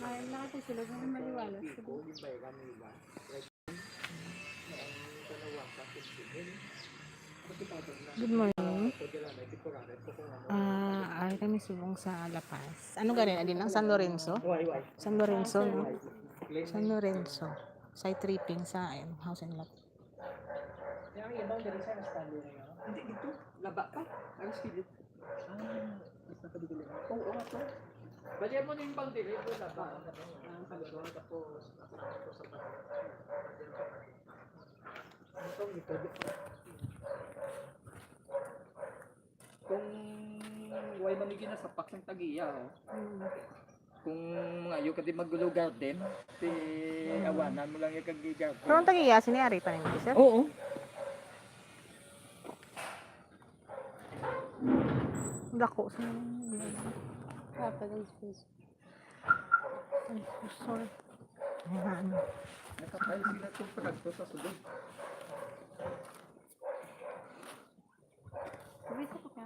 Ay, nakita sila kung maliwalas. Good morning. Ay kami subong sa La Paz. Ano ganin? Adin ang San Lorenzo? San Lorenzo, no? San Lorenzo. Site tripping sa house and lot. Yang ibaw dari sana stando na yun. Hindi dito, laba pa. Alas kilit. Basta pa dito lang. Oo, ato. Balian mo na yung pang dili, ito laba. Ang kalagawa, tapos ako sa pati. Ito, ito. Kung way manigi na sa paksang tagiya, oh. Kung ngayon ka di magulo garden, ti awanan mo lang yung kag-garden. Pero ang tagiya, siniyari pa nila, sir? Oo. Dako sa Kapag ang space. Ay, sorry. Ayan. Nakapay sila itong pagkakto sa sulod. Sabi sa ka.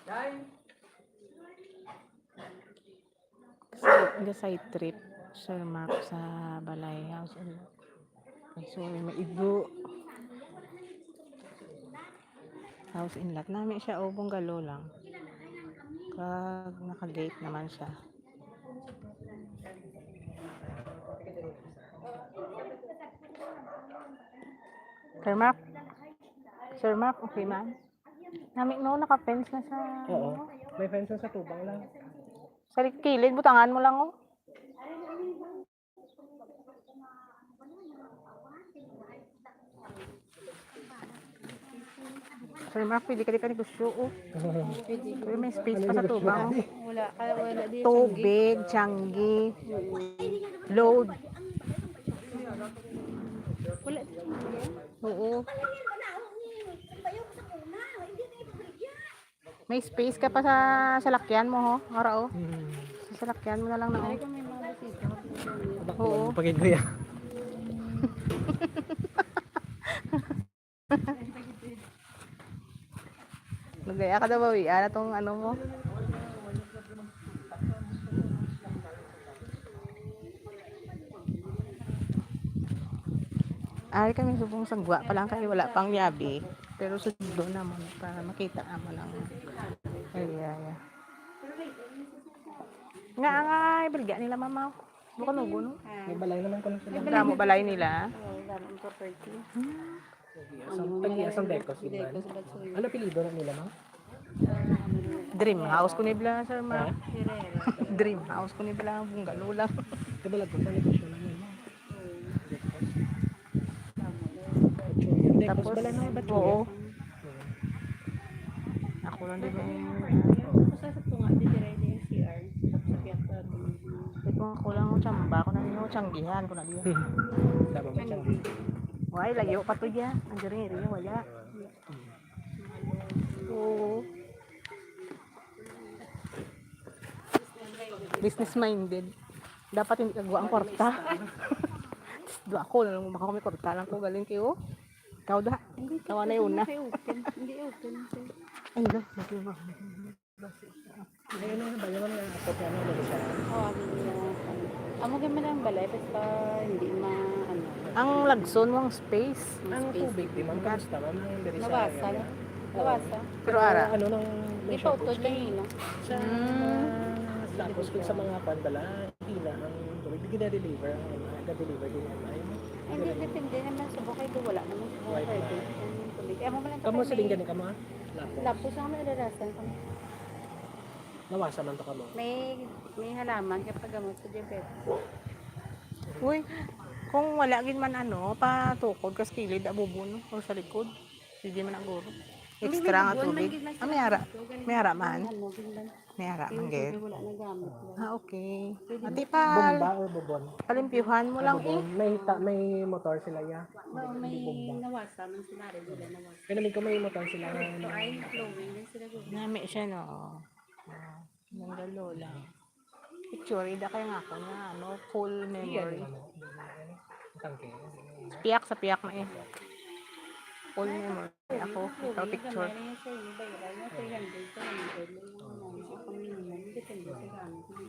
Dahil, So, the side trip, Sir Mark sa Balay House and lot. Ay, sorry, maigo. House in lot. Namin siya, bungalow lang. Kag naka-gate naman siya. Sir Mark, okay man? Namin no, naka-fence na sa... Oo. May fence sa tubang lang. Sa kilid, butangan mo lang, oh. Sir Mark, pwede ka di ka negosyo, oh. Pero may space pa sa tubang, oh. Wala di. Tubig, tiyanggi, load. Wala. Oo. May space ka pa sa lakyan mo, ho. Ara, oh. Sa lakyan mo na lang na, Ay, oh. kung may mga bisita. Oo. Pag-iguya. Nagaya ka daw ba, Wia? Itong ano mo? Ari kami subong sagwa pa lang kayo, wala pang yabi. Pero sudo naman para makita mo lang. Ay. Nga, ibalga nila, mama. Bukan nugo, no? May balay naman ko lang sila. Damo balay nila. Oo, daming property. Pag-iasang decos yun man. Ano pilido na nila, ma'am? Dream house ko nila, Sir Ma. Dream house ko nila, bungalow lang. Ito ba lagos na negosyo lang yun, ma'am? Decos Tapos, balay na ba? oo. Ako lang din yung... Sa tunga, di dire di yung CR. Tapos sa piyak ka. Kung ako lang yung tsamba, ako na yung tsanggihan ko na din. Dama mo siyang Why, layo pa to dyan. Andiyo rin, wala. Oo. Business minded. Dapat hindi kagawa ang korta. Doon ako, baka may korta lang ko galing kayo. Ikaw da. Ikaw na yun na. Hindi open. Ay, da. Ayun ayun na ba? Yung mga ako kaya na ulit siya. Oo, amo gamay lang balay basta hindi ano. ang lagson mong space. Ang tubig, di ma'am? Kamusta, ma'am? Ang dari sa Nawasa. area? Nawasa. Pero ara. Ano nang Di may pa shortage utod lang yun. sa tapos kung sa mga pandala, hila ang tubig, hindi na-deliver ang na-deliver din ang ay. Hindi, depende naman sa bukay ko. Wala naman sa Why bukay ba? ko. Tubig. Amo mo lang Kamu sa din ganin ka mga? Lapos na kami nadarasan kami. Nawasa man to ka mo. May halaman kapag gamot sa diabetes. Uy, kung wala gin man patukod kas kilid abubuno o sa likod. Hindi man ang guro. Extra nga tubig. May hara man. Ano, ginlan. May hara man Yung gid. tubig wala nang gamit. Okay. Ati Bomba pa, or bubon? palimpyuhan mo lang Bubon. May motor sila ya. Oo, may nawasa man sila rin. Wala nawasa. Pero namin ko may motor sila Ito na ay flowing din sila gawin. Nami siya no. Nanggalo lang. Picture, ida kaya nga ako na full memory. tangke. Piyak sa piyak na eh. full memory ako. Ikaw picture. Gamay na yung sa'yo, bayaran mo 300 to 100 lang yung ako minimum. Depende sa gamit mo.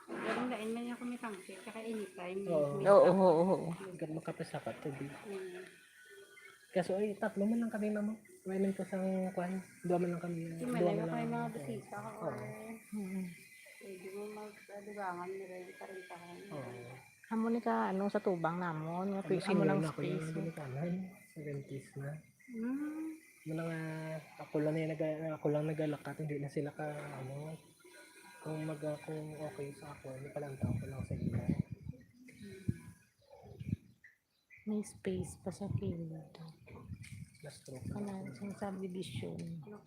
Walang lain man yung kumitangke, kaka anytime. Oo. Oo. Hanggang makapasakat tubig. Mm. Kaso ay tatlo man lang kami mama. May man ko sang kwan. Dua man lang kami. Kasi Dua malayo man kayo lang. mga bisita or Mm. pwede mo magdugangan nila yung karintahan. Oo. Amo ni ka ano sa tubang namon, nga Ano amo lang na ako yung space. binikanan. 70s na. Mm. Muna nga ako lang nagalakat, hindi na sila ka ano. Kung okay sa ako, hindi pa lang tao ko lang sa ila. May space pa sa kilid. Last stroke. Kanan sa subdivision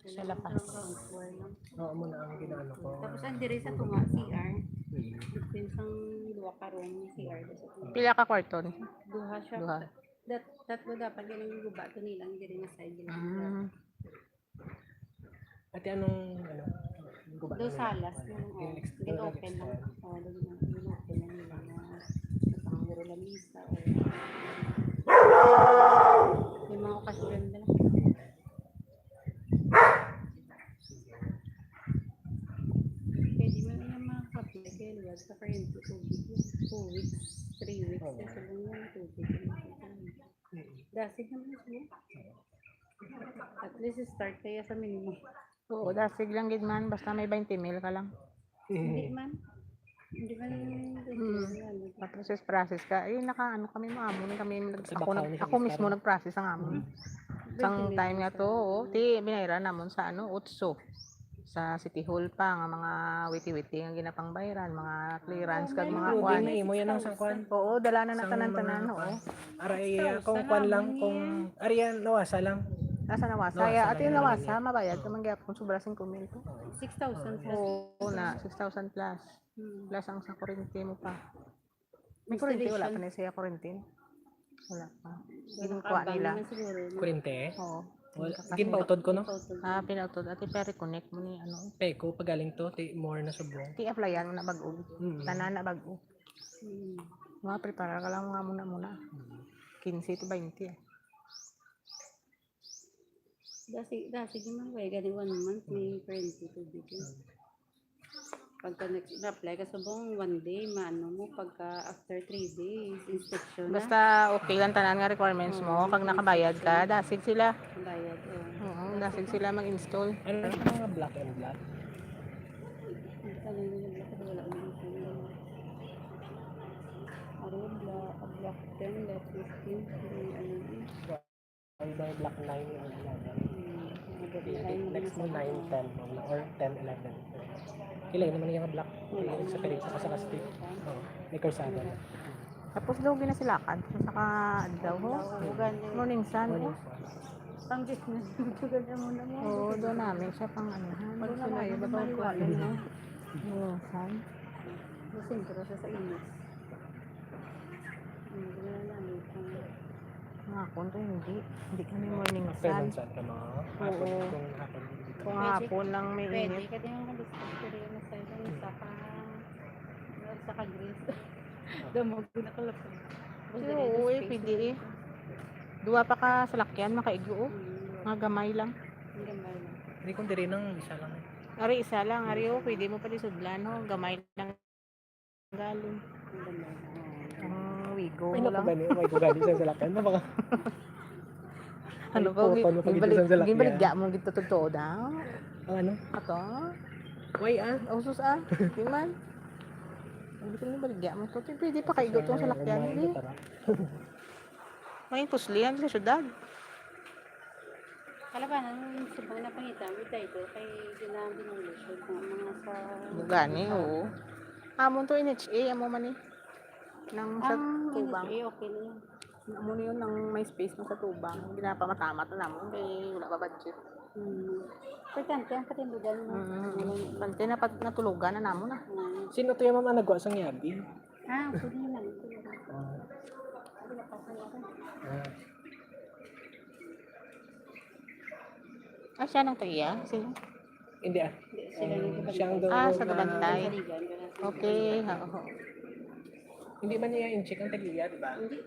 sa Ground lapas. floor lang. Oo, muna ang ginaano ko. Tapos andire sa tunga, CR. Hmm. Between sang duwa ka room, CR sa tunga. Pila ka kwarton? Duha siya. Duha. Tatlo dapat yun yung guba to nilang diri nga side yun. Ate, anong ano? Guba Do na nila? salas Ano? mo. Yung Din open lang. Oh, din open lang nila na panguro la misa. May mga okasyon na lang. Pwede mo na yung mga couple kaya luwag sa current 2 weeks, 3 weeks. Kasi lang yung tubig. Dasig naman siya. At least start kaya sa minimum. Oo, dasig lang gid man basta may 20 mil ka lang. Hindi man. Hindi man ano. Process ka. Eh naka ano kami maamon kami Sa ako, Bacau ni ako Kamis, mismo nag-process ang amon. Sang time nga to, ti binayran namon sa ano, utso. Sa City Hall pa nga mga witi-witi nga ginapang bayaran, mga clearance kag mga Including kwan. na imo yan ang sangkwan. Oo, dala na Sang tanan-tanan, mga oo. kwan. Aray, kung kwan lang, kung ariyan, nawasa lang. Nasa nawasa. Nawasa Kaya lang ati yung yung nawasa, naman mabayad ka man gyapon sobra 5 mil to. 6,000 plus. Oo na, 6,000 plus. Hmm. Plus ang sa kuryente mo pa. May kuryente, wala pa na siya kuryente. Wala pa. Ginukuha Abang nila. naman siguro. Kurente. Oo. Ginpautod ko, no? Ah, pinautod. Ati pero connect mo ni ano. Peko, pagaling to, more na subong. Ti applyan mo na bag-o. Tanan na bag-o. Hmm. Mga prepara ka lang nga muna. 15 to 20 eh. Dasig naman kaya galing 1 month may current tubig. Pagka nag-apply ka sa buong 1 day, maano mo pagka after 3 days, inspection na. Basta okay lang tanan nga requirements mo. Kag nakabayad ka, dasig sila. Bayad. Oo, dasig sila mag-install. Ano na siya mga black and black? Tanong nila bakit wala naman sa mga black 10, black 15, ano yun. Ay, may black 9 yung next mo 9, 10 or 10, 11. Kilay naman yung black. Sa pilit sa kastik. Oo, may karsada na. Tapos daw ginasilakan. Saka daw ho. Morning sun. Oh. Pang business, ganyan muna mo. Oo, doon namin siya pang ano. Doon na kayo, babaw ko alin no? Morning sun. Sintro siya sa inis. Hindi na namin. Mga konto hindi. Hindi kami morning Pero sun. saan ka mga Oo. kung hapon dito. Kung hapon lang may Pwede init. ka din yung discuss ko rin na sa'yo sa ka-grease. Damog ko na kalapag. Oo, pwede eh. Dua pa ka sa lakyan, makaigo oh. Mga gamay lang. Ang ganda lang. Hindi kung diri nang isa lang. Ari isa lang, ari oh, pwede mo pa di sudlan ho. Gamay lang galon. Ang ganda lang. Ang wigo Ay, lang. naku gani. May gugani sa salakyan. Baka Ano ba? Photo mo pag dito sa salakyan. Gibaligya mo gito totoo daw. ang ano? Ato. Why Usos ah. Di man. Hindi ko na baligya mo to. Pwede pa kaigo tong sa lakyan. Hindi. May puslian sa syudad. Kalabanan, subang na pangita, may title kay dinambinulusyon ng mga sa... Gani, oo. Amon to NHA, amo man eh. Nang sa Ang tubang. okay na yun. Amo na yun, nang may space mo sa tubang. Hindi na pa matamat na namon. Kaya wala pa budget. Importante ang katindugan mo. Pante na natulugan na namon na. Sino to yung mama nagwa sang yabi? Pwede na lang. Siya nang tagiya? Sino? Hindi ah. Sila nang Siyang daw Sa kabantay. Okay, oo. Hindi man niya in-check ang tagiya, di ba? Hindi.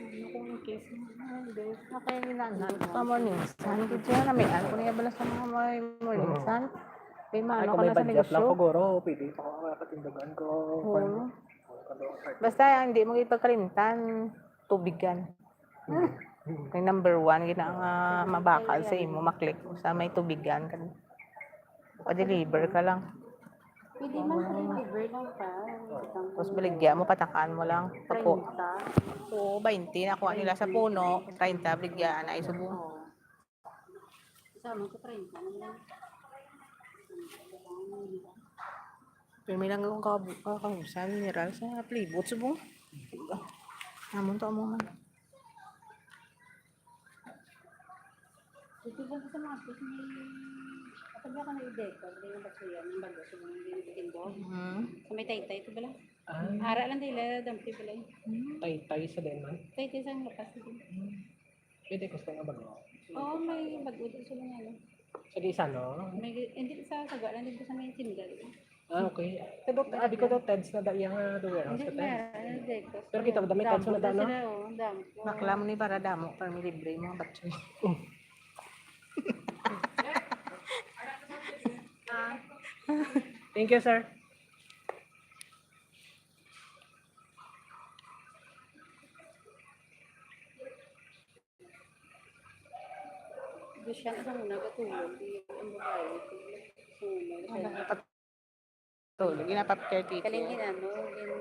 Ano kung case mo? Hindi. Okay, ginana. Pamorningsan. Kasi na may ano ko niya bala sa mga may morningsan. May Ay, mano kung ka may na sa budget lang negosyo. siguro, pwede pa ako katindagan ko. Oo. Basta hindi mo ipagkalimtan. Tubigan. Kay number 1, gina nga mabakal sa imo, maklik mo sa may tubigan ka. Pa-deliver ka lang. Pwede man sa deliver lang pa. Tapos baligya mo, patakan mo lang. Pagko. 30. Oo, 20 nakuha nila sa puno, 30 baligyan na isubo. Oo. Kasama ko 30 naman. Pero may lang akong kahusan, mineral sa plibot subo. Namon to mo. Ito ba sa mga pis ni... Kapag ako na-i-deco, hindi yung baso yan, yung bago, so mga hindi ko. Sa may taytay, ito ba lang? Ara lang tayo, dampi ba lang? Tay sa Denman. Taytay sa lakas ito. Pwede ko sa bago. Oo, may bago dito sa mga ano. Sa isa, no? May, hindi sa saga lang dito sa may tinda. Okay. Abi ko daw TEDs na yung warehouse Hindi ka na, TEDs. deco. Pero kita ba may TEDs na daan, no? Dampo. Nakla mo ni para damo, para may libre mga batsoy. Thank you, sir. Doon siya na muna katulog. Ang babae. Tulog, ginapap-30. Kalingin ano, din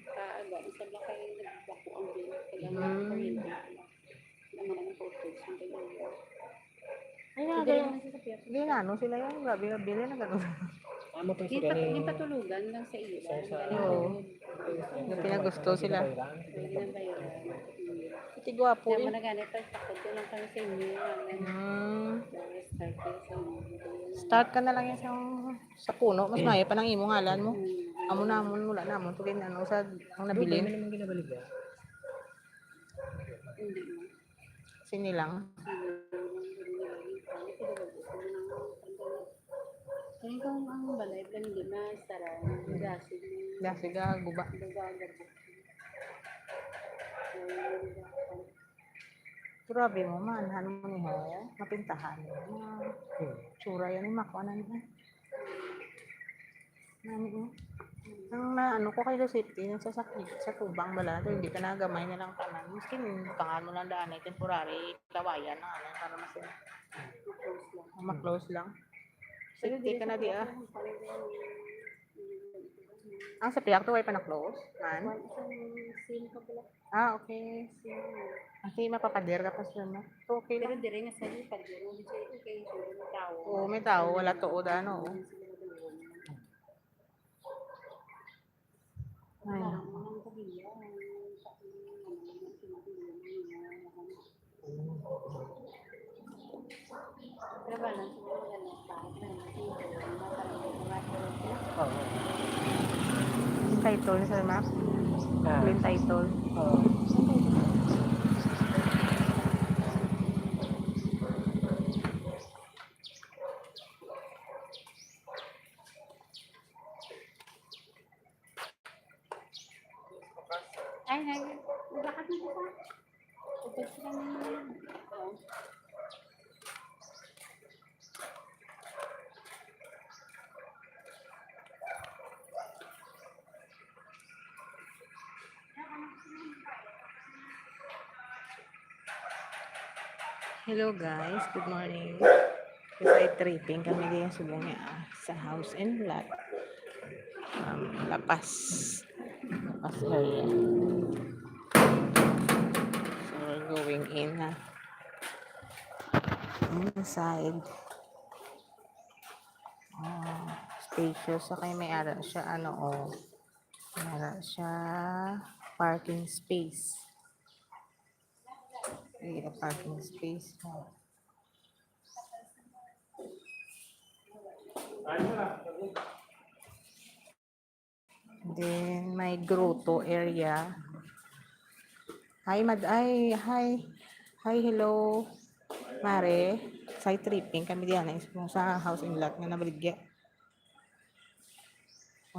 kaaga. Isa lang kayo nagbako ang bin. Kailangan Mm. ko hindi. Naman ang photos. Hindi ko yun. Ay, Hindi nga, naman sa sapiya. hindi na, ano sila yan, grabe na bili na gano'n. Amo po Di sila ni... patulugan lang sa iyo. Oo. Pinagusto sila. Pwede na ba yun? Iti gwapo Kaya mo eh. na ganito, takot ko lang kami sa inyo. Start kayo sa inyo. Start ka na lang yan sa puno, mas maya pa ng imo ngalan mo. Amo namon, mula namon, tugin ano, sa ang Hindi nabilin, naman ginabalik ba? Hindi mo. sinilang. Kaya kung ang balay, hindi na sarang gasid mo. Dasiga, guba. Grabe mo man, ano mo ni Hoya, mapintahan mo. Tsura yan, makuha na niya. Nani mo? Ang ano ko kay safety sa tubang bala, hindi ka na gamay na lang kanan. Miskin, pangal mo lang daan ay temporary, kawayan na ano, para ma-close lang. Safety ka na di ah. Ang sa piyak to ay pa na-close, man? Ah, okay. Kasi mapapader ka pa siya, no? So, okay Pero lang. di rin nga sa'yo, pag yun, okay, so may tao. Oo, may tao, wala tuod, ano. Ay, Pero ba lang, siguro yan ang bakit na Oo. yung title, Sir Mac. Yung title. Oo. Ay, bakit na ito? Upag sila na Hello guys, good morning. Kasi tripping kami din sa buong sa house and lot. Lapas. Lapas area. So we're going in na. Inside. Spacious. So kayo may ara siya ano may ara siya parking space. May parking space. Then may grotto area. Hi, hi, hello. Mare, side tripping kami diyan sa house and lot nga nabaligya.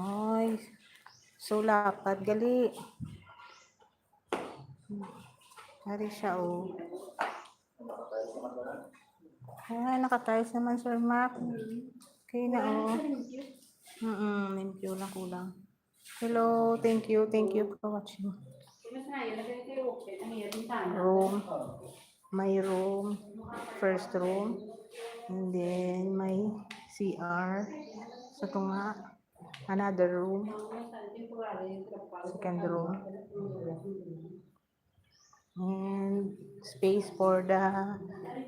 Ay, so lapad, gali. Hari siya, oh. Ay, nakatiles naman, Sir Mark. Okay na, oh. Limpyo lang kulang. Hello, thank you for watching. Room, my room, first room, and then my CR. So, ito nga, another room, second room, and space for the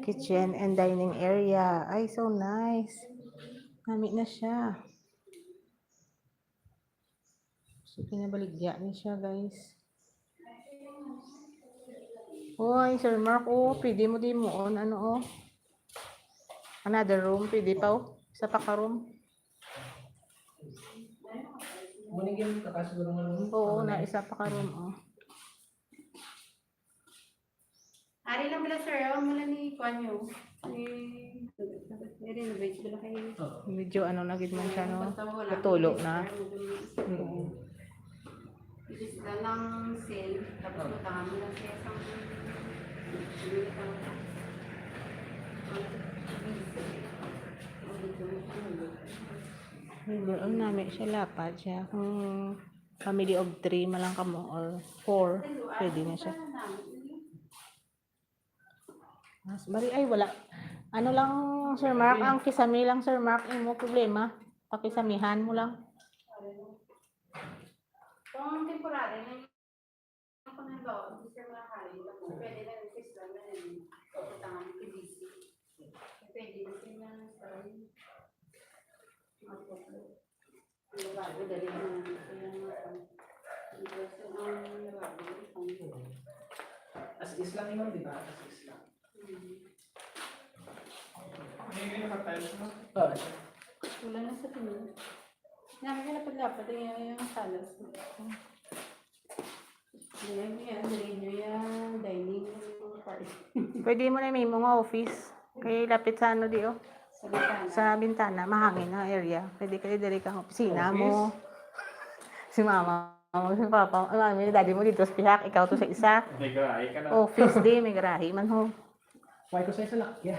kitchen and dining area. Ay, so nice. Gamit na siya. So, pinabaligya niya siya, guys. Hoy, Sir Mark, oh, pwede mo din mo on, ano, oh. Another room, pwede pa, oh. Isa pa ka room. Munigyan ka siguro ng room. Oo, na isa pa ka room, oh. Ari lang pala, sir. Mula ni Kwanyo. I-renovate ko lang kayo. Medyo ano na gid man siya, no. Basta wala. Natulo na. Isda ng sale. Tapos utangan mo lang siya sa Meron namin siya lapad siya. Kung family of 3 malang kamo or 4, pwede na siya. Mas bari ay wala. Ano lang, Sir Mark, ang kisami lang, Sir Mark, imo problema. Pakisamihan mo lang. kung temporary na yung pangabaw, hindi siya makakali. Pwede na yung system na yun. Utangan mo PVC. Pwede na siya na sa bago dali na As is lang yun, di ba? As is lang. wala na sa tingin. Namin ka napaglapat yung salas. Diyan nyo yung dining party. Pwede mo na may mga office. Kay lapit sa ano di, oh. Sa bintana. Sa bintana, mahangin na area. Pwede kayo dali kang opisina mo. Si mama mo, si papa, mami, daddy mo dito sa pihak, ikaw to sa isa. May garahe ka na. Office day, may garahe man ho. Why ko sa'yo sa lakyan?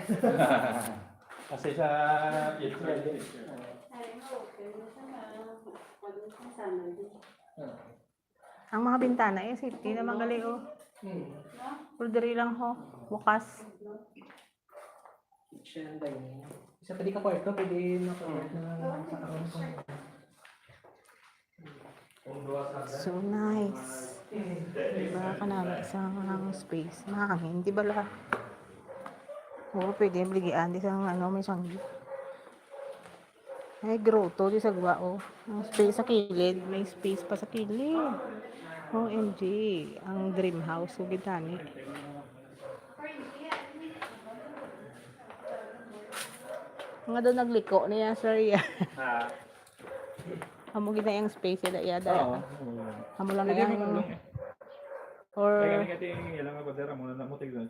Kasi sa Israel. Ay, okay. Sana din. Ang mga bintana, safety naman gali, oh. Puldery lang ho, bukas. Siya ang dining. Isa pwede ka kwarto, pwede maka-work na sa karoon ko. So nice. Diba ka namin isang space. Mahangin, di ba lahat? Oo, pwede bligyan. Di sa ano, may sanggi. Ay, grotto, di sa gwa, oh. Ang space sa kilid. May space pa sa kilid. OMG. Ang dream house. So, gitani. Nga doon nagliko niya, sir. Amo gina yung space ila yada. Amo lang na yung or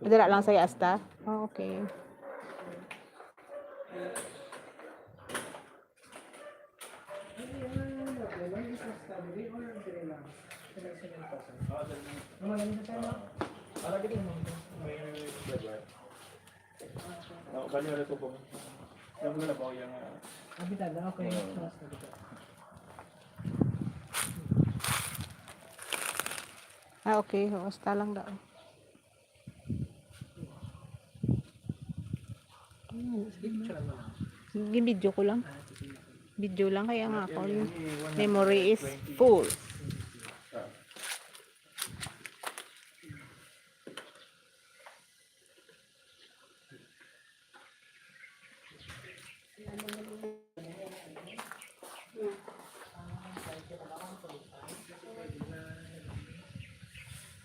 dira lang sa asta. Oh, okay. Bali wala to po. Yung wala ba yung Habitada, okay. Ah, okay. Basta lang daw. Video ko lang. Video lang kaya nga ako. Memory is full.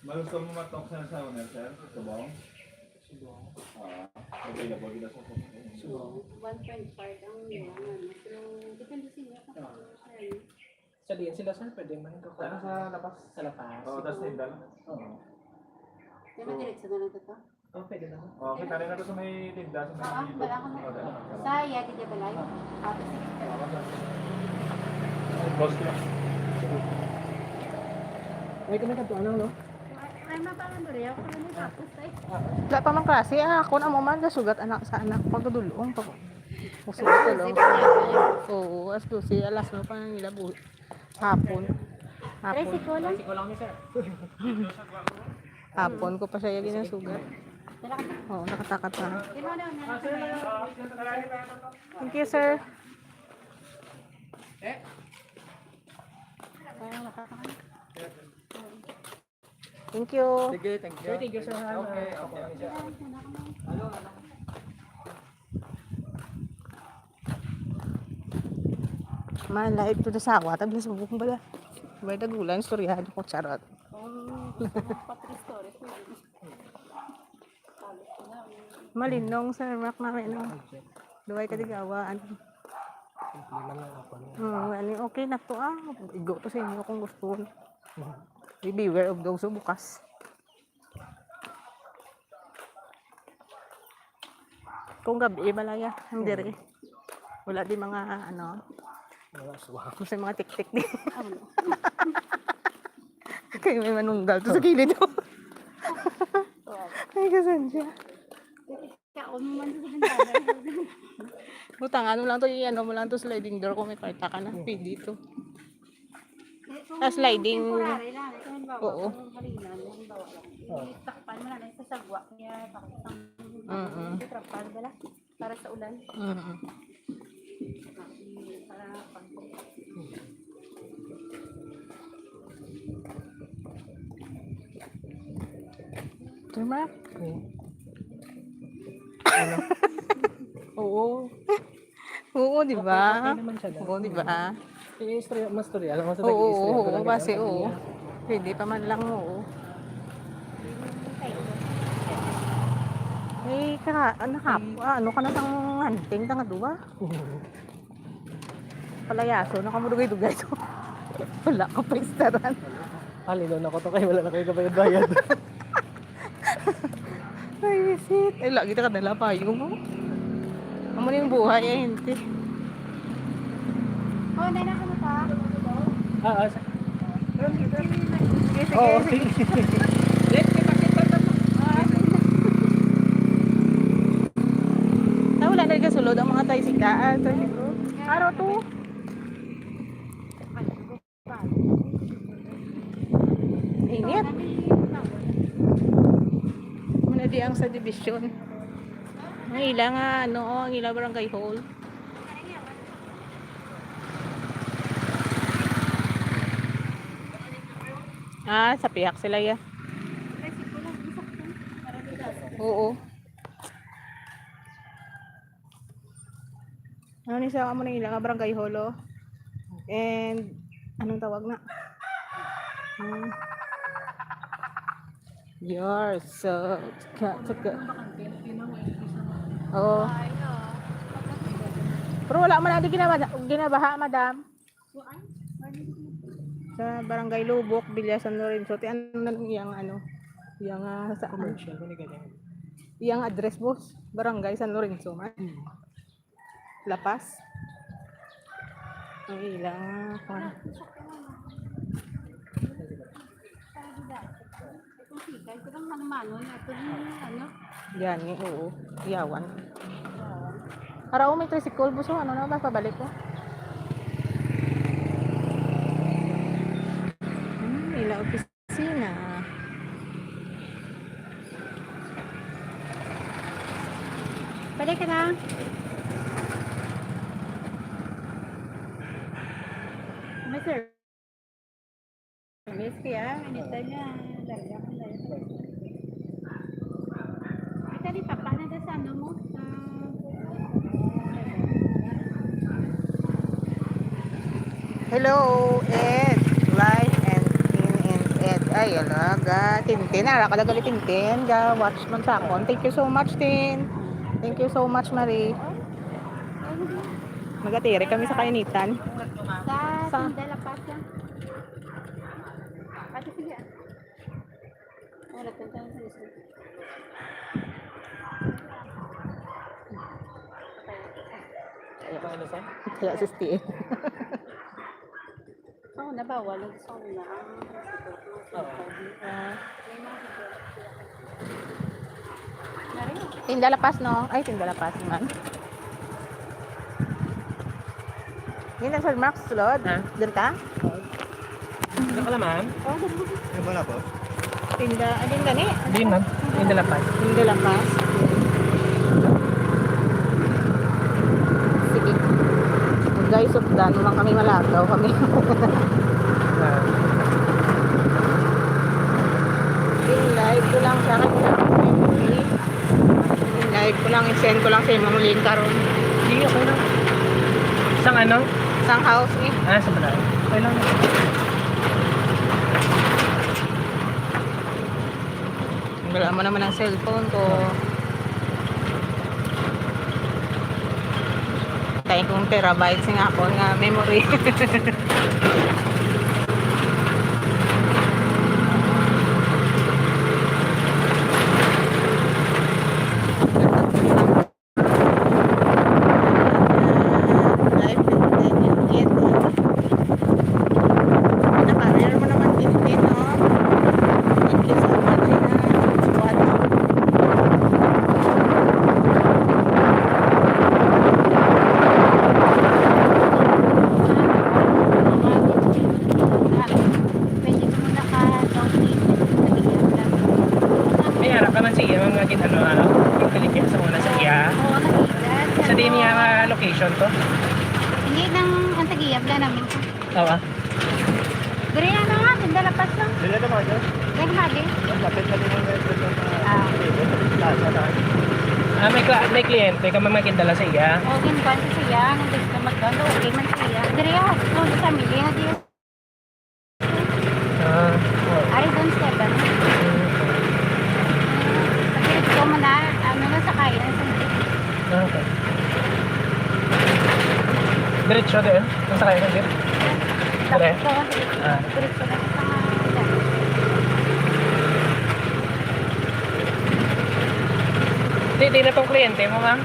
Malusto mo matok sa sauna, sir? Subong? Okay na ba kita sa subong? 1.5 ang yaman. Pero depende sa inyo. Sabihin sila sir, pwede man ka Sa labas? sa lapas. Oo, tas tinda lang. Oo. Di ba diretso na lang ito? Oh, pwede na. Oo, kita rin ako sa may tinda. Sa may dito. Wala ka na. Saya, di ba balay? Tapos, Boss ko. Ay, kami ka ano, no? Ay, mapapanduri ako kami ni tapos ay. Wala pa man klase. Ako na mo man. Sugat anak sa anak. Pagkadulong. Usugat ko lang. Oo. As 12. Alas mo pa nila hapon. Hapon. Tricycle lang. Ikaw lang niya, sir. Hapon ko pa siya ginasugat. Oo, nakatakat na. Kino daw na. Thank you, sir. Thank you. Sige, thank you. Sir, thank you, sir. Okay, okay. Malait to sa sawa. Tabi sa bukong bala. May dagulan, storyado ko, charot. Patri stories. Malinong, sir. Mak namin, no. Duway kadigawaan. Hindi lang ako. Ano, okay na to, Igo to sa inyo kung gusto. Be beware of those bukas. Kung gabi, malaya. Ang diri. Wala di mga, ano, Wala, suwa. kasi mga tik-tik di. Kaya may manunggal to sa gilid mo. Ay, kasan siya. Kaon man sa bintana. Butang, ano lang to, ano mo lang to sliding door kung may kwarta ka na. Pwede to. Sliding. Temporary lang. Ito ang bawa. Oo. Ang halinan. Ang bawa lang. Takpan mo na sa sagwa. Kaya pakitang. Trapal bala. Para sa ulan. Para pag. Tama? Ano? Oo. Oo, di ba? Okay naman siya. Oo, di ba? Mas story. Alam mo sa Oo, base, oo. Pwede pa man lang, oo. Eh, ano ka na sang hunting, tanga duwa? Palayaso, nakamudugay-dugay to. Wala ka pa istaran. Halilo na ko to kayo. Wala na kayo kabayad-bayad. Ay, shit. Ay, lagi na ka nalapayo mo. Amo na yung buhay, hindi. Oh, nana ka na pa. Sige, sige, Oo, sige. Wala na kasulod ang mga taysika. Araw to. Init. Muna di ang sa division. Ang ilang ang ilang barangay hall. Sa piyak sila ya. Oo. Ano ni sa amo nang ilang barangay hall, oh. And anong tawag na? You're so Oo. Pero wala man natin ginabaha, madam. Sa barangay Lubok, Villa San Lorenzo. Ano na yung sa commercial. Ganyan. yung address, boss. Barangay San Lorenzo, man. Lapas. Ang ilang Ito lang mano na. Ito ano. yan, oo. Iyawan. Araw may tricycle, boss. Ano na ba? Pabalik ko. Ila opisina. Balik ka na. May service kaya. Minita niya. Larga ko na yun. Ika di papa na sa ano mo. Hello, Ed. Live and in Ed. Ay, alaga. Tintin. Nakalagali Tintin. Watch man sa akon. Thank you so much, Tin. Thank you so much, Marie. Magatiri kami sa kainitan. Sa Sindela Pasya. Pati sige. Wala pa tayo sa isa. Kaya pa ano sa? Kaya sa STN. nabawal lang sa una ang Oo. may mga Nari, Tindalapas, no? Ay, Tindalapas man. Hindi na, Sir Max, sulod. Ha? Doon ka? Ano ka naman? Ano ba na po? Adin gani? Hindi ma'am. Yung dalapan. Tindalapas. Sige. Guys, sukdan mo lang kami malagaw kami. Ah. In-live ko lang sa akin. In-live ko lang, i-send ko lang sa imong link karon. Hindi, okay lang. Isang ano? Sang house eh. Sa balay. Okay lang. Wala mo naman ang cellphone ko. Tayo kong terabytes nga ako nga memory. Live continued yet. Naka-rare mo naman din, no? Thank you so much. pwede mo naka-download May harap ka man siya, mga ginano, yung kaligyan sa una sa iya. Oo, nakita. Sa din niya location to. Hindi nang ang tagiyab na namin ko. Oo. Gari na nga, Tindalapas lang. Dila naman yun. Gari mali. Lapit na din ang message ng Ah. plaza na. May kliyente ka mamagindala sa iya. O, ginban sa siya, nang gusto mag-download, okay man siya. Gari ako, sa family na diyo. Ari doon sa ba? Kasi ito mo na, ano na sa kaya ng sandali. Okay. Diretso din? Nasa kaya ka din? Dire? So, Ah. diretso na sa mga Hindi na tong kliyente mo, ma'am.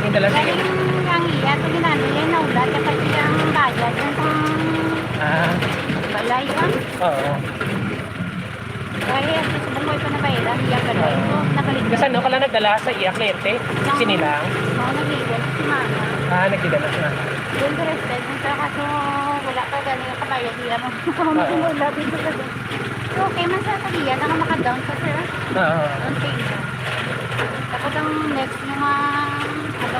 Yung dala sa galing ang iya, ito ginano yan, naulat, kapag ang bayad, yung pang balay lang. Oo. Kaya ito sa bungoy pa na bayaran, iya balay ko, nakaligyan. Kasi ano ka lang nagdala sa iya kliyente? Sinilang? Oo, nagligan si Mama. Nagdala siya. Doon sa restaurant, kung sa kaso wala pa ganun yung kabayad, hindi mo masimula dito sa doon. So, okay man sa tagiyan, naka maka-down sa sir. Oo. Doon sa inyo. Tapos ang next mga, ano,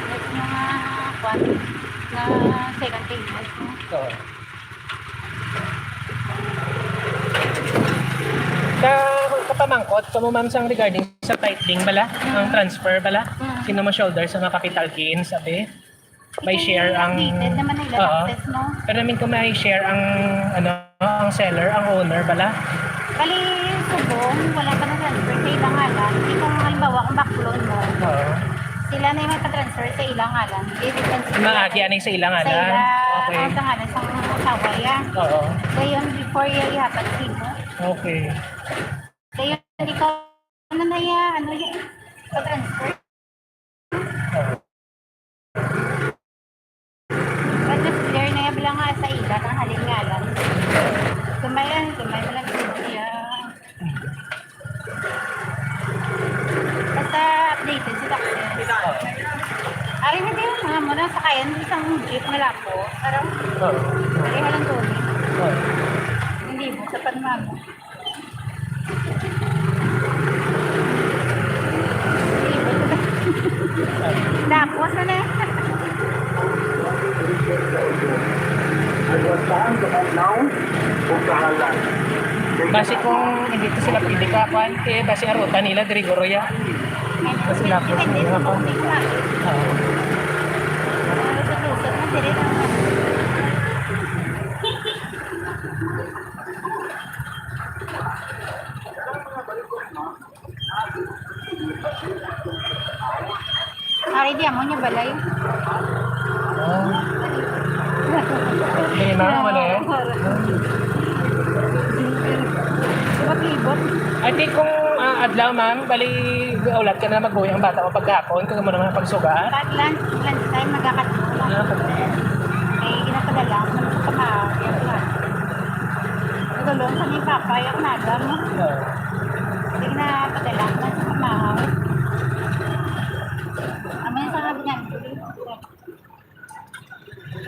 next mga kwan, na second payment mo. Oo. Kapamangkot, kamo ma'am sang regarding sa titling bala, ang transfer bala, sino mo shoulder sa mga capital gains, sabi? May share ang... Updated naman nila Oo. access mo. Pero namin kung may share ang, ano, ang seller, ang owner bala. Bali, subong, wala pa na transfer sa ilang ngalan. Hindi kung halimbawa kung backloan mo, Oo. sila na yung magpa-transfer sa ilang ngalan. Maagi anay sa ilang Sa anan. ilang Okay. sa ngalan sa asawa yan. Oo. Ngayon, before yung ihatag sino. Okay. Ngayon, ikaw ano na yan, ano yan, pa-transfer. But just clear na yan bilang nga sa ilan, ang halin ngalan. Tumay mo lang siya. Basta updated sila kasi. Ay, hindi yung mga mo na sakayan isang jeep na lapo. Parang, Oo. ay halang doon. Oo. Hindi mo, sa panmamo. Tapos na na. Basi kung hindi ko sila pwede kakuan, basi arutan nila, Gregorio ya. Basi lapos na nila pa. Oo. Ari di amo niya balay. Hindi na, wala eh. Diba libot? I think kung adlaw ma'am, bali ulat ka na mag-uwi ang bata mo pagkapon, kung mo naman pagsuga. Pag lunch time magkakatulong. Ay, ginapadala ako naman sa pamahal. tulong sa mga papa yung naga mo. Hindi na padala na sa kamahaw. Ano yung sabi niyan?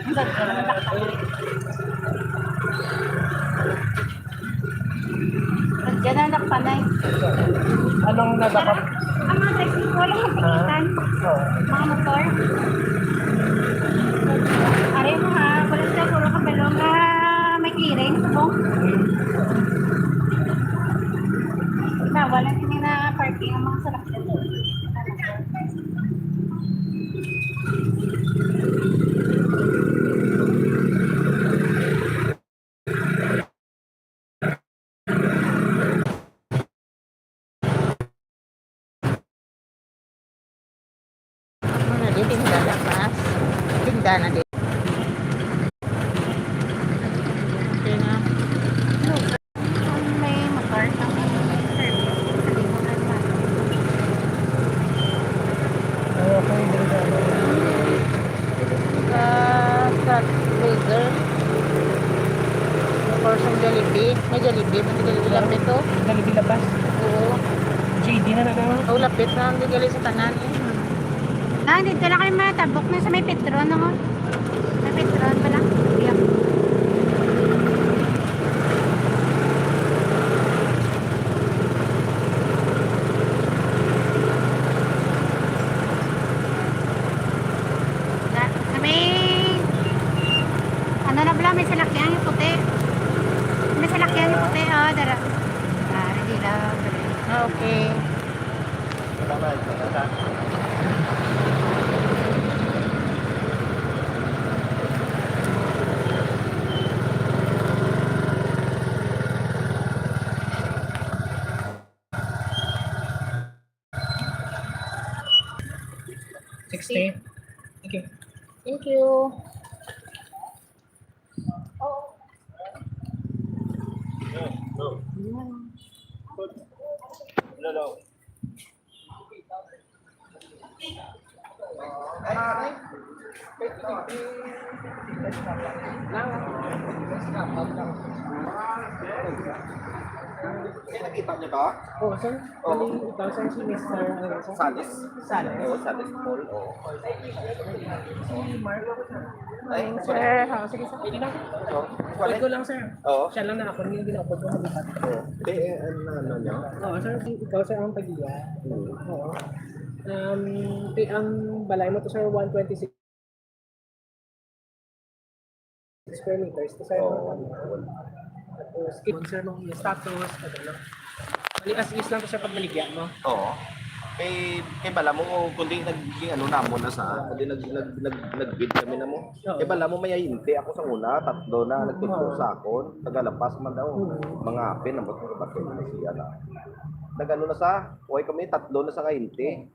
Ang ganda ng takpan. Diyan na takpan na eh. Anong nadakap? Ang mga tricycle, walang kapikitan. Mga motor. Ari mo ha, wala siya, puro kabalo nga may clearing, subong. Bawal lang hindi na parking ang mga salakyan. Ano na din, tinda na mas. Tinda na din. Okay na. May motor ng service. Okay, Truck Blazer. Or sa Jollibee. May Jollibee. May Jollibee lapit to. Jollibee labas. Oo. JD na nagawa. Oo, lapit na. Hindi gali sa tanan. Dito lang kayo matabok na sa may Petron, no? May Petron pala. Iyak. May ano na pala, may salakyan yung puti. May salakyan yung puti, oh, dara. Hindi lang. Okay. $60. Okay. Thank you. Nakita niyo ba? Oh, sir. Bali, ikaw sir si Mr. Salis. Salis. Oo, Salis Paul. Oo. Si Mark. Ay, Sir, sige sir. Hindi lang. Oo. Wala ko lang sir. Oo. Siya lang na ako. Hindi ginapod ko habitat. Ano niya? Oo, sir. Ikaw sir ang tagiya. Oo. Ang balay mo to sir, 126 square meters. Ito sir, tapos, sir, nung status, ano lang. Bali, as is lang to sir pag naligyan mo. Oo. Kay bala mo kundi naging ano na mo na sa kundi nagbid kami na mo. Oo. Kay bala mo mayayinti ako sa una, tatlo na nagtuturo sa akon, tagalapas man daw. Mga apin na mo bato na siya na. Nagano na sa, oy kami tatlo na sa kainti.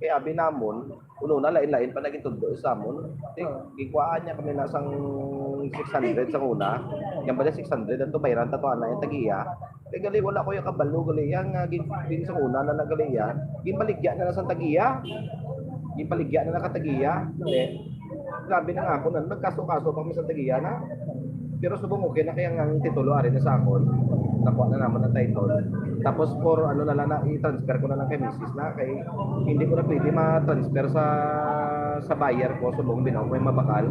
Kaya abi namon, uno na lain-lain pa naging tudlo sa amon. Gikwaan niya kami nasang 600 sa una. Yan ba 600 ang tubayran tato na yung tagiya. Kaya gali wala ko yung kabalo gali yang gin sa una na nagaliya. Ginbaligya na sa tagiya. Ginbaligya na nakatagiya. Grabe na nga ako na nagkaso-kaso kami sa tagiya na. Pero subong okay na kaya ang titulo ari na sa akon. Nakuha na naman ang title. Tapos for ano na lang na i-transfer ko na lang kay Mrs. na kay hindi ko na pwede ma-transfer sa buyer ko subong binaw ko yung mabakal.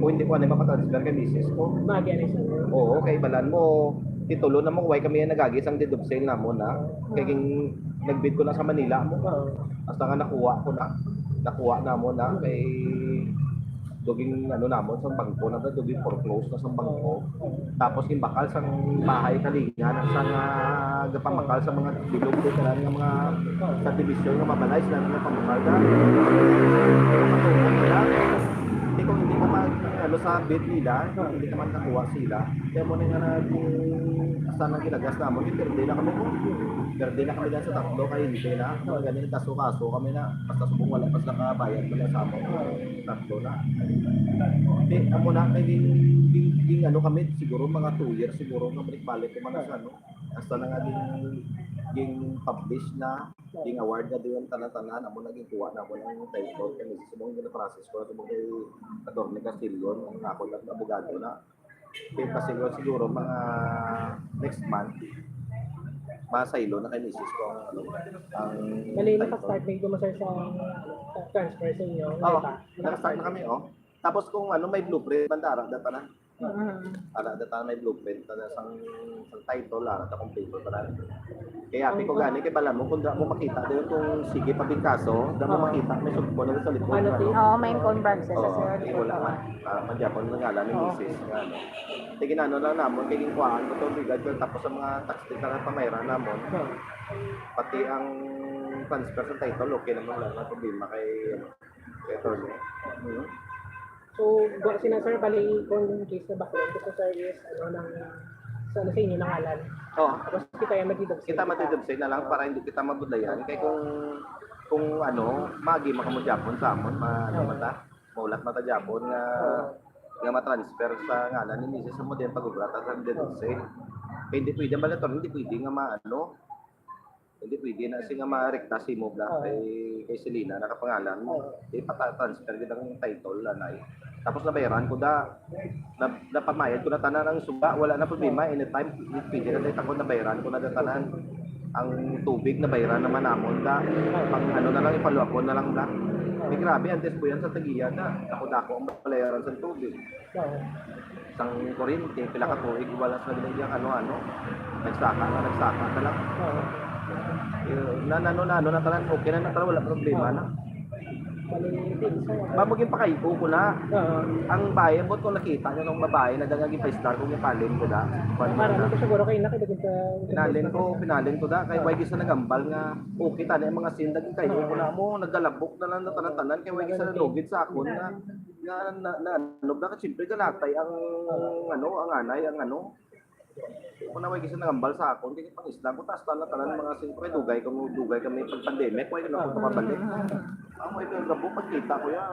Kung hindi ko na mapa-transfer kay Mrs. ko. Bagay na siya. Oo, kay balan mo titulo na mo way kami nagagis ang deed of sale na mo na. Kaya nagbid ko na sa Manila mo. Hasta nga nakuha ko na. Nakuha na mo na kay duging ano namon sa bangko na duging foreclose na sa bangko. Tapos bakal sa bahay kalingan sa gapamakal sa mga bilog ko sa mga subdivision nga mabalay sila nga pamakal da. Hindi ko ano sa bid nila, hindi naman nakuha sila. Kaya mo na nga saan ang ginagas namon, perde na kami mo. Perde na kami sa tatlo kay hindi na. Mga ganyan kaso-kaso kami na basta subong wala pas nakabayad mo sa amon. Tatlo na. Hindi, amo na kay ding ano kami siguro mga 2 years siguro nga balik-balik ko man sa ano. Hasta na nga ding publish na ding award na din tanan-tanan amo naging kuha na mo ng title kay subong gina process ko subong kay Attorney Castillo ako lang abogado na Kaya pa siguro mga next month, masaylo na kay misis ko ang ang Bali, title. naka-start na ito mo sir sa transfer sa inyo. Oo, naka-start na kami, oh. Tapos kung ano, may blueprint, bandara, data na. Ara, data na may blueprint, na sang title, ara, na kompleto pa na. Kaya api ko gani, kay bala mo, kung da mo makita, doon kung sige pa kaso, da mo makita, may sugpo na sa likod. Ano, ano. Oo, main con branches sa Oo, sir. wala man. Manjapon na ngalan ni misis. Nga, ano. Sige na, ano lang namon, kay kuhaan ko to, bigad ko, tapos sa mga tax data na pamayra namon, pati ang transfer sa title, okay naman lang, na problema kay attorney. So, sina sir, bali kung case na background, gusto sir is sa inyo nangalan. Oo. Tapos kita yung matidobs. Kita matidobsay na lang para hindi kita mabudlayan. Kaya kung ano, magi makamudjapon sa amon, maulat mata Japon nga matransfer sa ngalan ni misis mo din pag-ubrata sa dedobsay. Kaya hindi pwede balator, hindi pwede nga maano. Hindi pwede na nga ma-rekta si mo bla kay Selena nakapangalan mo. Di pata-transfer gid ang title anay. Tapos nabayaran ko napamayad ko na tanan ang suba, wala na problema anytime pwede na tayo takot nabayaran ko na tanan ang tubig nabayaran naman namon pang ano na lang i-follow up na lang da. Di grabe antes po yan sa Tagiya ako ang bayaran sa tubig. Sang kuryente pila ka tuig wala sa binigyan ano nagsaka na lang. Na tanan okay na tanan wala problema na. Mamugin pa kayo ko na. Ang bayan bot ko nakita nyo ng babae na dangaging 5-star kung ipalin ko da. Marami ko siguro kayo nakidagin sa... Pinalin ko da. Kay wagi sa nagambal nga okay tani ang mga sin daging kayo ko na mo naggalabok na lang na tanan-tanan kay wagi sa nalugid sa akon na ano ba ka siyempre galatay ang anay kung naway kasi nangambal sa akon, kaya pang isla ko, taas na tanan mga sin ko, dugay kami pag pandemic, kaya na ako mapabalik. Ako ito yung gabo, pagkita ko yan,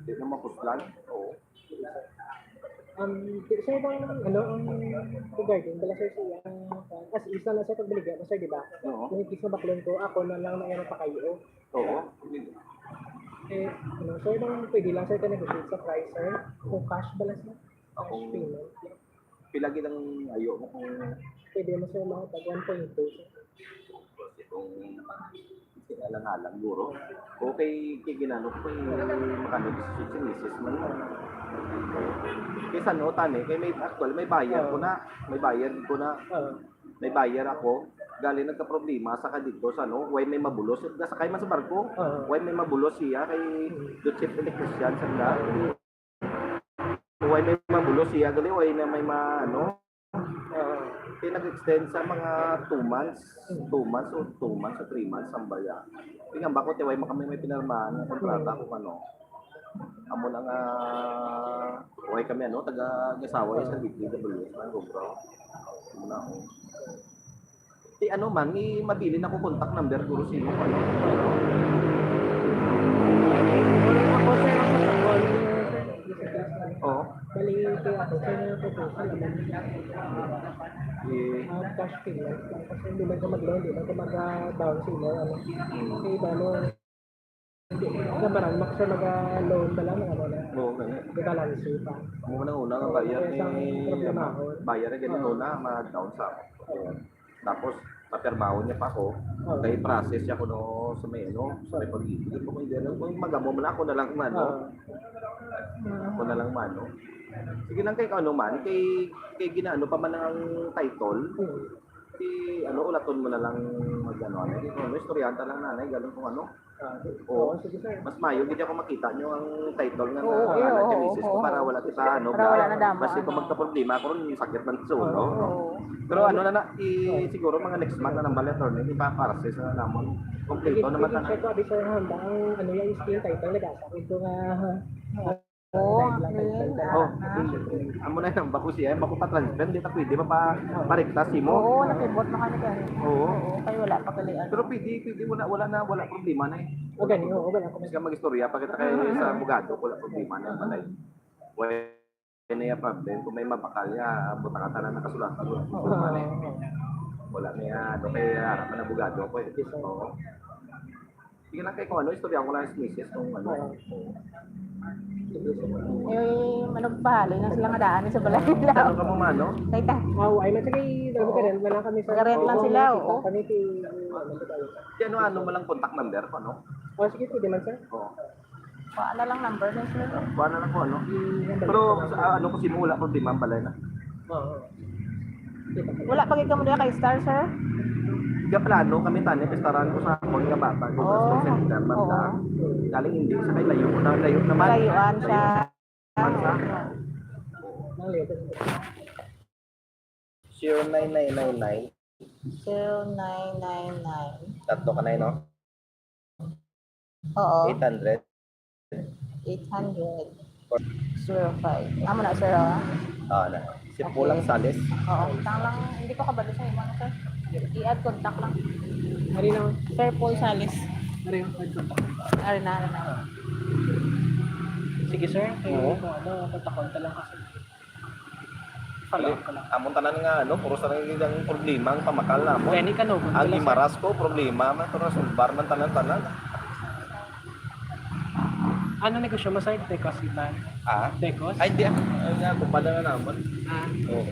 hindi na mapuslan. Oo. Sir, regarding, dala sir siya, as isa na sa pagbaligya, sir, di ba? Oo. Yung case na backloan ko, ako na lang na pa kayo. Oo. Sir, pwede lang sir ka negotiate sa price, sir? Kung cash ba lang sir? Cash payment. Pilagi lang ayo mo kung Pwede mo sir mga tag 1.2. kung sinalang-alang guro. Okay, ginano ko makano si misis man. Kaysa no tani, kay may bayar ko na. May bayar ako. Galing nagka-problema sa kadito sa why may mabulos. Sakay man sa barko. Why may mabulos siya kay the chief electrician sa Huwag may mabulos siya, gali, huwag na may kaya nag-extend sa mga 2 months o 3 months ang baya. Tingnan ba ko, huwag kami may pinarmahan ng kontrata kung amo na nga, huwag kami taga-gasawa sa DPWS man, bro. Man, mabili na ko contact number, guro sino pa Ako sir, Oo. bali kaya ako sir na proposal cash payment kasi hindi man ka mag-loan, hindi man ka mag-down sa imo kaya iba mo sa marami maka sir mag-loan ba lang Oo, ganun. balance pa Amo na una nga bayar na ganito na ma-down sa ako. Tapos papirmahon niya pa ako. Kaya process niya ko sa may sa may pag-ibig ko kung magamo man ako na lang Ako na lang Sige lang kay man kay ginaano pa man ang title. Ulaton mo na lang istoryanta lang nanay galon kung sige sir mas mayo gid ako makita nyo ang title nga Oo, misis ko para wala kita Para wala na damo, kasi kung magka-problema ko ron sakit ng sulo pero siguro mga next month na nang bali attorney ipa-process na namon kompleto naman na check ko abi sir handa ang yung skill title nagasa ito nga amo na nang bako siya bako pa transfer di ta pwede pa-rekta si mo Oo, nakibot na kami kaya. Oo. Kayo wala pa kalian. Pero pwede wala problema na gani wala ko Mas ka mag-istorya pa kita kayo sa abogado wala problema na malay. Wala na problem kung may mabakal ya buta ka tanan nakasulatan wala na kay harap ng abogado ko Oo. Sige lang kay kung istorya ko lang sa misis kung Eh, managpahalo na sila nga daan sa balay nila. Ano ka mo mano? Kaya ta, Oh, ay matsagay dalawa ka rin. Wala kami sa... Mag-rent lang sila, oo. Kami ti... Di ano mo lang contact number ko, no? Oh, sige, pwede man, sir. Oo. paano lang number na sila. Kuha na lang ko, ano? Pero ano ko simula problema ang balay na. Oo. Wala pa kayo mo kay Star, sir? Kaya plano kami tanya pestaran ko sa akon nga bata. Kung Oo. sa center man Oo. ta. Galing hindi sa kay layo na layo naman. Layuan siya. Naman sa 09999 0999. tatlo ka na yun, no? Oo. 800 800. 05. Amo na, sir, oh. na. Si Pulang Sales. Oo. Tang lang, hindi ko kabalo sa imo, sir. I-add contact lang. Ari na. Sir Paul Salis. Ari yung card contact. Ari na. Sige, sir. Oo. Kung ano, kontak-kontak lang kasi. Follow ko lang. Amon tanan nga ano, puro sa nang problema ang pamakal na mo. Gani ka no? Ang imaras ko problema man to sulbar man tanan-tanan. Ano negosyo mo, sir? Decos, iba? Ah, Decos? ay di. Ay nga kumpada na naman. Ah. Oo.